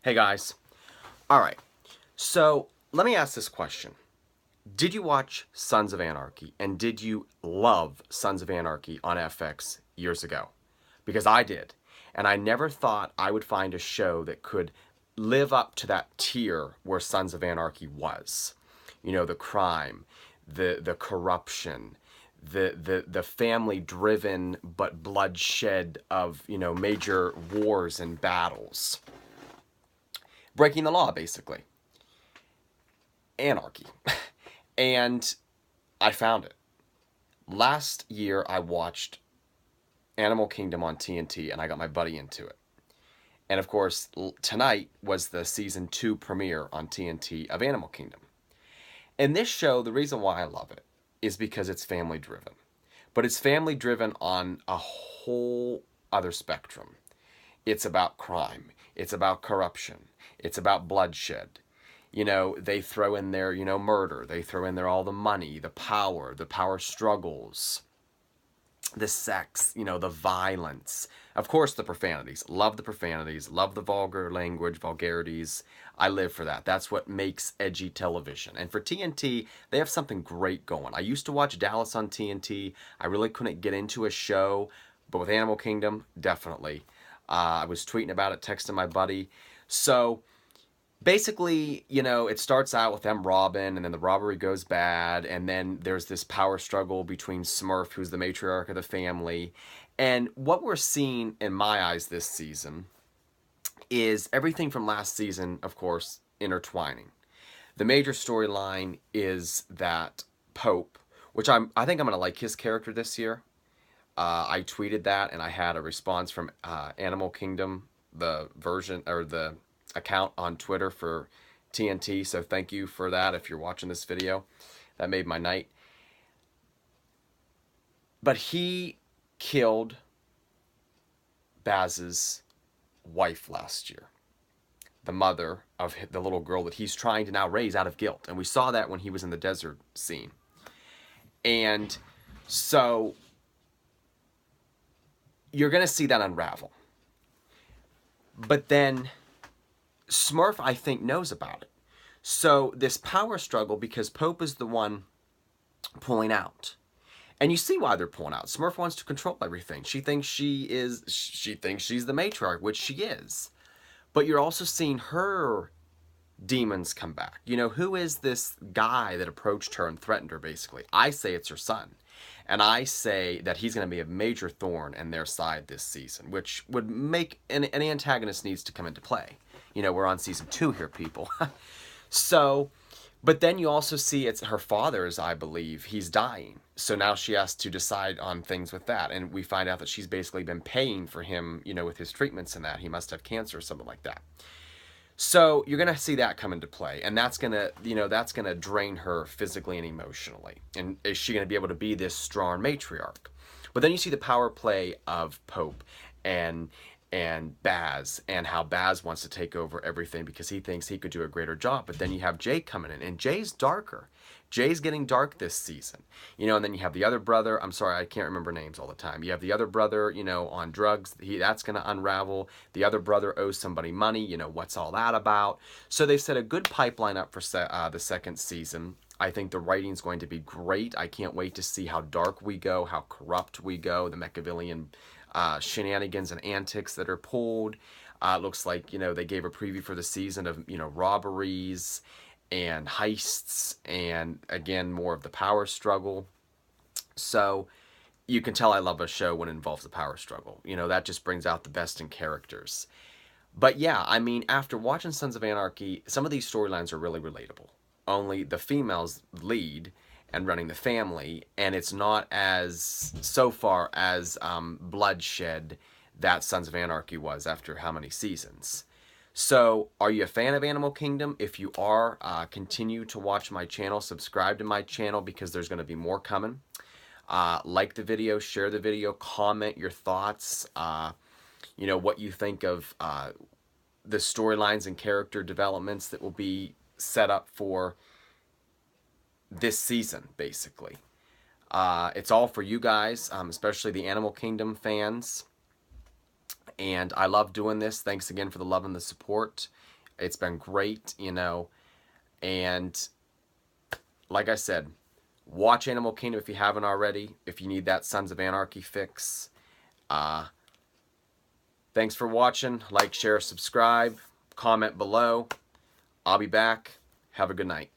Hey guys. Alright, so let me ask this question. Did you watch Sons of Anarchy, and did you love Sons of Anarchy on FX years ago? Because I did, and I never thought I would find a show that could live up to that tier where Sons of Anarchy was. You know, the crime, the corruption, the family driven but bloodshed of, major wars and battles. Breaking the law, basically. Anarchy. And I found it. Last year, I watched Animal Kingdom on TNT, and I got my buddy into it. And of course, tonight was the season 2 premiere on TNT of Animal Kingdom. And this show, the reason why I love it is because it's family driven. But it's family driven on a whole other spectrum. It's about crime. It's about corruption. It's about bloodshed. They throw in there, murder. They throw in there all the money, the power struggles, the sex, the violence. Of course, the profanities. Love the profanities. Love the vulgar language, vulgarities. I live for that. That's what makes edgy television. And for TNT, they have something great going. I used to watch Dallas on TNT. I really couldn't get into a show, but with Animal Kingdom, definitely. I was tweeting about it, texting my buddy. So basically, it starts out with them robbing, and then the robbery goes bad, and then there's this power struggle between Smurf, who's the matriarch of the family. And what we're seeing, in my eyes, this season is everything from last season, of course, intertwining. The major storyline is that Pope, which I think I'm going to like his character this year. I tweeted that, and I had a response from Animal Kingdom, the version or the account on Twitter for TNT. So thank you for that if you're watching this video. That made my night. But he killed Baz's wife last year, the mother of the little girl that he's trying to now raise out of guilt. And we saw that when he was in the desert scene. And so you're going to see that unravel. But then Smurf, I think, knows about it. So this power struggle, because Pope is the one pulling out. And you see why they're pulling out. Smurf wants to control everything. She thinks she's the matriarch, which she is. But you're also seeing her demons come back. Who is this guy that approached her and threatened her, basically? I say it's her son. And I say that he's going to be a major thorn in their side this season, which would make an antagonist needs to come into play. We're on season 2 here, people. So, but then you also see it's her father's, I believe, he's dying. So now she has to decide on things with that. And we find out that she's basically been paying for him, with his treatments and that. He must have cancer or something like that. So you're going to see that come into play, and that's going to drain her physically and emotionally. And is she going to be able to be this strong matriarch? But then you see the power play of Pope and Baz, and how Baz wants to take over everything because he thinks he could do a greater job. But then you have Jay coming in, and Jay's darker. Jay's getting dark this season. And then you have the other brother. I'm sorry, I can't remember names all the time. You have the other brother, on drugs. That's going to unravel. The other brother owes somebody money. What's all that about? So they've set a good pipeline up for the second season. I think the writing's going to be great. I can't wait to see how dark we go, how corrupt we go, the Machiavellian shenanigans and antics that are pulled. It looks like, they gave a preview for the season of, robberies and heists, and again, more of the power struggle. So you can tell I love a show when it involves the power struggle. That just brings out the best in characters. But yeah, I mean, after watching Sons of Anarchy, some of these storylines are really relatable. Only the females lead and running the family, and it's not as, so far, as bloodshed that Sons of Anarchy was after how many seasons. So, are you a fan of Animal Kingdom? If you are, continue to watch my channel, subscribe to my channel, because there's going to be more coming. Like the video, share the video, comment your thoughts, what you think of the storylines and character developments that will be set up for this season, basically. It's all for you guys, especially the Animal Kingdom fans. And I love doing this. Thanks again for the love and the support. It's been great, you know. And like I said, watch Animal Kingdom if you haven't already, if you need that Sons of Anarchy fix. Thanks for watching. Like, share, subscribe, comment below. I'll be back. Have a good night.